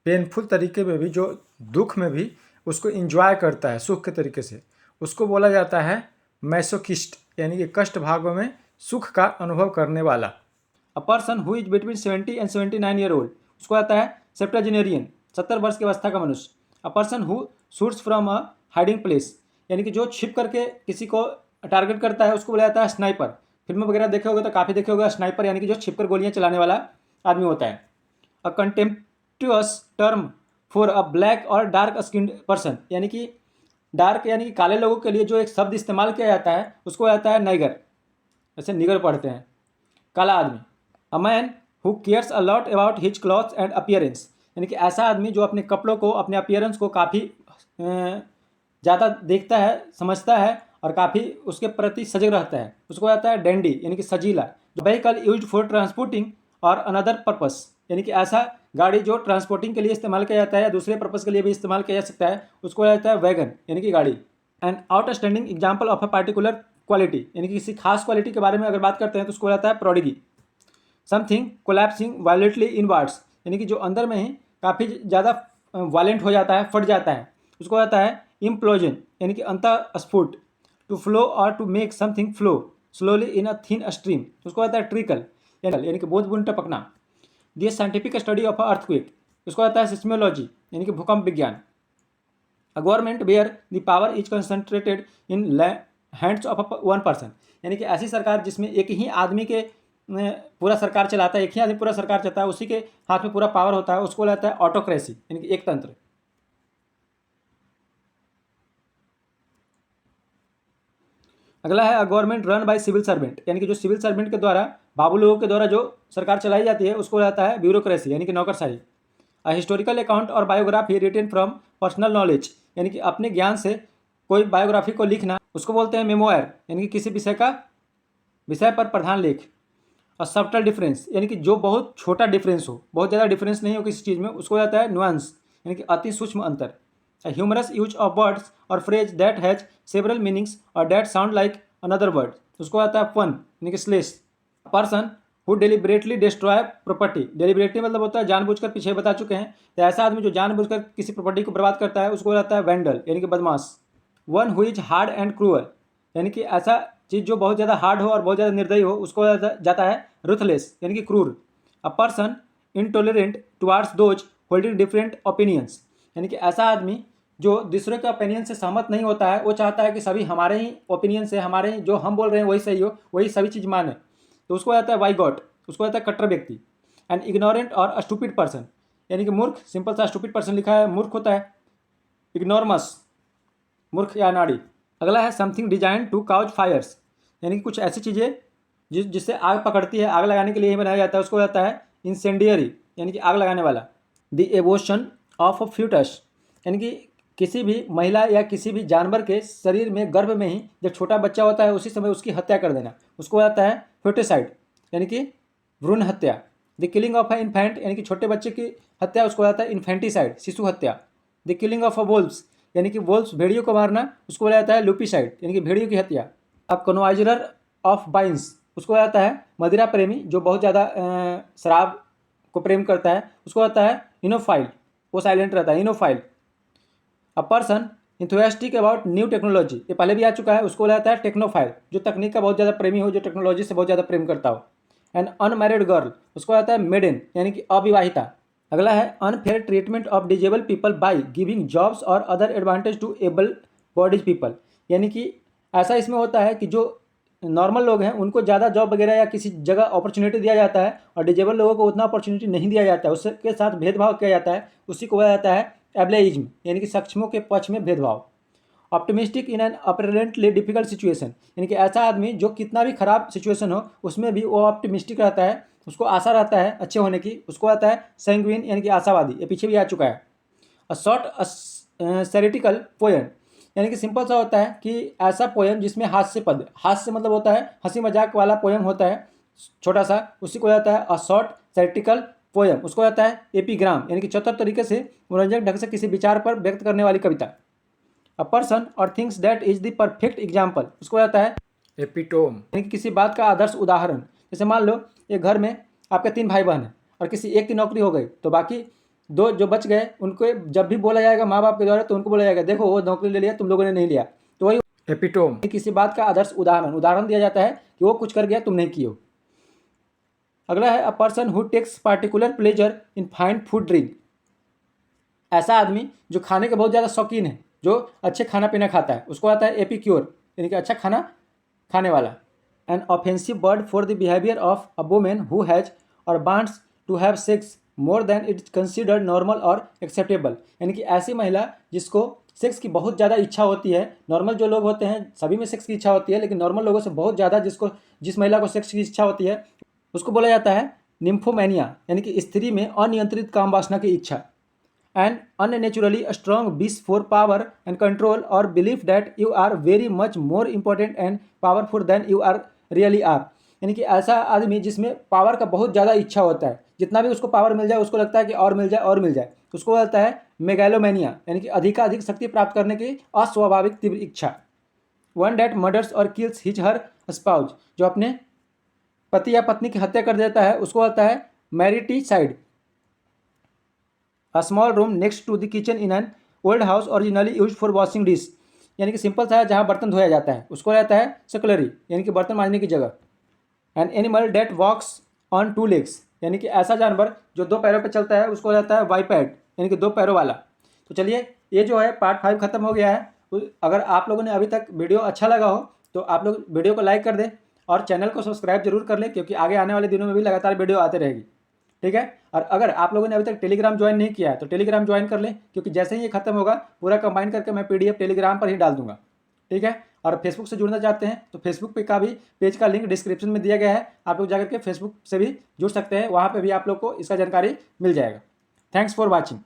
पेनफुल तरीके में भी, जो दुख में भी उसको इंजॉय करता है सुख के तरीके से, उसको बोला जाता है मैसोकिस्ट, यानी कि कष्ट भागों में सुख का अनुभव करने वाला। अ person who is between 70 and 79 year old, उसको आता है सेप्टेजिनेरियन, 70 वर्ष की अवस्था का मनुष्य। अ person who shoots from a hiding place, यानी कि जो छिप करके किसी को टारगेट करता है उसको बोला जाता है स्नाइपर। फिल्म वगैरह देखे होगे तो काफ़ी देखे होगा स्नाइपर, यानी कि जो छिपकर गोलियां चलाने वाला आदमी होता है। अ कंटेम्प्टुअस टर्म फॉर अ ब्लैक और डार्क स्किन्ड पर्सन, यानी कि डार्क यानी कि काले लोगों के लिए जो एक शब्द इस्तेमाल किया जाता है उसको आता है नाइगर, जैसे निगर पढ़ते हैं, काला आदमी। A man who cares a lot about his clothes and appearance, यानी कि ऐसा आदमी जो अपने कपड़ों को, अपने अपीयरेंस को काफ़ी ज़्यादा देखता है, समझता है और काफ़ी उसके प्रति सजग रहता है, उसको आता है डेंडी, यानी कि सजीला। व्हीकल यूज्ड फॉर ट्रांसपोर्टिंग और अनदर पर्पस, यानी कि ऐसा गाड़ी जो ट्रांसपोर्टिंग के लिए इस्तेमाल किया जाता है या दूसरे पर्पस के लिए भी इस्तेमाल किया जा सकता है, उसको जाता है वैगन, यानी कि गाड़ी। An outstanding example of a particular quality, यानी कि किसी खास क्वालिटी के बारे में अगर बात करते हैं तो उसको बोला जाता है prodigy. Something collapsing violently inwards, यानी कि जो अंदर में ही काफ़ी ज़्यादा वायलेंट हो जाता है, फट जाता है, उसको आता है इम्प्लोजन, यानी कि अंतःस्फुट। टू फ्लो और to make something flow slowly in a thin stream, उसको आता है ट्रिकल, यानी कि बूंद बूंद टपकना। The scientific study of earthquake, उसको आता है सिस्मोलॉजी, यानी कि भूकंप विज्ञान। A government where the power is concentrated in hands of one person, यानी कि ऐसी सरकार जिसमें एक ही आदमी के पूरा सरकार चलाता है, एक ही आदमी पूरा सरकार चलाता है, उसी के हाथ में पूरा पावर होता है, उसको कहता है ऑटोक्रेसी, यानी कि एक तंत्र। अगला है a government run by civil servant, यानी कि जो सिविल सर्वेंट के द्वारा, बाबू लोगों के द्वारा जो सरकार चलाई जाती है उसको कहता है ब्यूरोक्रेसी, यानी कि नौकरशाही। अ हिस्टोरिकल अकाउंट और biography written from personal knowledge, यानी कि अपने ज्ञान से कोई बायोग्राफी को लिखना, उसको बोलते हैं मेमोयर, यानी कि किसी विषय पर प्रधान लेख। और सब्टल डिफरेंस, यानी कि जो बहुत छोटा डिफरेंस हो, बहुत ज़्यादा डिफरेंस नहीं हो किसी चीज़ में, उसको जाता है नुआंस, यानी कि अति सूक्ष्म अंतर। A humorous use of words or phrase that has several meanings or that sound like another word, उसको आता है fun, यानी कि slash। Person who deliberately destroy property, deliberately मतलब होता है जानबूझकर, पीछे बता चुके हैं, तो ऐसा आदमी जो जानबूझकर किसी प्रॉपर्टी को बर्बाद करता है उसको आता है वैंडल, यानी कि बदमाश। One who is hard and cruel, यानी कि ऐसा चीज़ जो बहुत ज़्यादा हार्ड हो और बहुत ज़्यादा निर्दयी हो, उसको जाता है रुथलेस, यानी कि क्रूर। A person intolerant towards those holding different opinions, यानी कि ऐसा आदमी जो दूसरे के ओपिनियन से सहमत नहीं होता है, वो चाहता है कि सभी हमारे ही ओपिनियन से, हमारे ही जो हम बोल रहे हैं वही सही हो, वही सभी चीज़ माने, तो उसको आता है वाइगॉट, उसको आता है कट्टर व्यक्ति। एंड इग्नोरेंट और स्टूपिड पर्सन, यानी कि मूर्ख, सिंपल सा स्टूपिड पर्सन लिखा है, मूर्ख होता है। इग्नोरमस, मूर्ख या नाड़ी। अगला है something design to cause fires, यानी कि कुछ ऐसी चीज़ें जिससे आग पकड़ती है, आग लगाने के लिए ही बनाया जाता है, उसको आता है इंसेंडियरी, यानी कि आग लगाने वाला। द एवोशन ऑफ अ फ्यूटस, यानी कि किसी भी महिला या किसी भी जानवर के शरीर में, गर्भ में ही जब छोटा बच्चा होता है उसी समय उसकी हत्या कर देना, उसको आता है फ्यूटिसाइड, यानी कि भ्रूण हत्या। The killing of a infant, यानी कि छोटे बच्चे की हत्या, उसको आता है इन्फेंटिसाइड, शिशु हत्या। The killing of a wolves, यानी कि वोल्व्स, भेड़ियों को मारना, उसको बोला जाता है लुपिसाइड, यानी कि भेड़ियों की हत्या। अब कन्वाइजरर ऑफ बाइन्स, उसको आता है मदिरा प्रेमी, जो बहुत ज़्यादा शराब को प्रेम करता है, उसको आता है इनोफाइल, वो साइलेंट रहता है, enophile. A person enthusiastic about new technology, ये पहले भी आ चुका है, उसको बोला जाता है टेक्नोफाइल, जो तकनीक का बहुत ज़्यादा प्रेमी हो, जो टेक्नोलॉजी से बहुत ज़्यादा प्रेम करता हो। एंड अनमैरिड गर्ल, उसको आता है मेडन, यानी कि अविवाहिता। अगला है unfair treatment of disable people by giving jobs और other advantage to able bodies people, यानी कि ऐसा इसमें होता है कि जो नॉर्मल लोग हैं उनको ज़्यादा जॉब वगैरह या किसी जगह अपॉर्चुनिटी दिया जाता है, और डिजेबल लोगों को उतना अपॉर्चुनिटी नहीं दिया जाता है, उसके साथ भेदभाव किया जाता है, उसी को कहा जाता है एब्लेइज्म, यानी कि सक्षमों के पक्ष में भेदभाव। Optimistic in an apparently difficult situation, यानी कि ऐसा आदमी जो कितना भी खराब सिचुएशन हो उसमें भी वो ऑप्टिमिस्टिक रहता है, उसको आशा रहता है अच्छे होने की, उसको आता है सैंग्विन, यानी कि आशावादी, ये पीछे भी आ चुका है। अ शॉर्ट सेरिटिकल पोएम, यानी कि सिंपल सा होता है कि ऐसा पोएम जिसमें हास्य पद, हास्य मतलब होता है हंसी मजाक वाला पोएम होता है छोटा सा, उसी को जाता है अ शॉर्ट सेरिटिकल पोएम, उसको जाता है एपीग्राम, यानी कि चतुर तरीके से मनोरंजक ढंग से किसी विचार पर व्यक्त करने वाली कविता। अ पर्सन और things that is the perfect example, उसको जाता है एपिटोम, यानी कि किसी बात का आदर्श उदाहरण। जैसे मान लो एक घर में आपके 3 भाई बहन हैं और किसी एक की नौकरी हो गई, तो बाकी 2 जो बच गए उनको जब भी बोला जाएगा माँ बाप के द्वारा, तो उनको बोला जाएगा देखो वो नौकरी ले लिया, तुम लोगों ने नहीं लिया, तो वही एपिटोम, किसी बात का आदर्श उदाहरण दिया जाता है कि वो कुछ कर गया, तुम नहीं किए। अगला है a person who takes particular pleasure in fine food drink, ऐसा आदमी जो खाने के बहुत ज़्यादा शौकीन है, जो अच्छे खाना पीना खाता है, उसको आता है एपिक्योर, यानी कि अच्छा खाना खाने वाला। An offensive word for the behaviour of a women who has और wants to have sex more than it's considered normal और एक्सेप्टेबल, यानी कि ऐसी महिला जिसको सेक्स की बहुत ज़्यादा इच्छा होती है। नॉर्मल जो लोग होते हैं सभी में सेक्स की इच्छा होती है, लेकिन नॉर्मल लोगों से बहुत ज़्यादा जिस महिला को सेक्स की इच्छा होती है उसको बोला जाता है निम्फोमैनिया, यानी कि स्त्री में अनियंत्रित काम वासना की इच्छा। An unnaturally strong wish for power and control और believe that you are very much more important and powerful than you are really are, यानी कि ऐसा आदमी जिसमें पावर का बहुत ज़्यादा इच्छा होता है, जितना भी उसको पावर मिल जाए उसको लगता है कि और मिल जाए और मिल जाए, उसको लगता है मेगालोमेनिया यानी कि अधिकाधिक शक्ति प्राप्त करने की अस्वाभाविक तीव्र इच्छा। वन डेट मर्डर्स और किल्स हिज हर स्पाउज, जो अपने पति या पत्नी की हत्या कर देता है उसको होता है mariticide. A small room next to the kitchen in an old house originally use for washing dish, यानी कि सिंपल सा है जहाँ बर्तन धोया जाता है उसको रहता है सकलरी, यानी कि बर्तन मांजने की जगह। An animal that walks on two legs, यानी कि ऐसा जानवर जो दो पैरों पर चलता है उसको रहता है बाइपैड, यानी कि दो पैरों वाला। तो चलिए ये जो है पार्ट 5 खत्म हो गया है। अगर आप लोगों ने अभी तक वीडियो अच्छा लगा हो तो आप लोग वीडियो को लाइक कर दें और चैनल को सब्सक्राइब जरूर कर लें, क्योंकि आगे आने वाले दिनों में भी लगातार वीडियो आते रहेगी। ठीक है, और अगर आप लोगों ने अभी तक टेलीग्राम ज्वाइन नहीं किया है तो टेलीग्राम ज्वाइन कर लें, क्योंकि जैसे ही ये खत्म होगा पूरा कंबाइन करके मैं PDF टेलीग्राम पर ही डाल दूंगा। ठीक है, और फेसबुक से जुड़ना चाहते हैं तो फेसबुक पे का भी पेज का लिंक डिस्क्रिप्शन में दिया गया है, आप लोग जाकर के फेसबुक से भी जुड़ सकते हैं, वहाँ पे भी आप लोग को इसका जानकारी मिल जाएगा। Thanks for watching.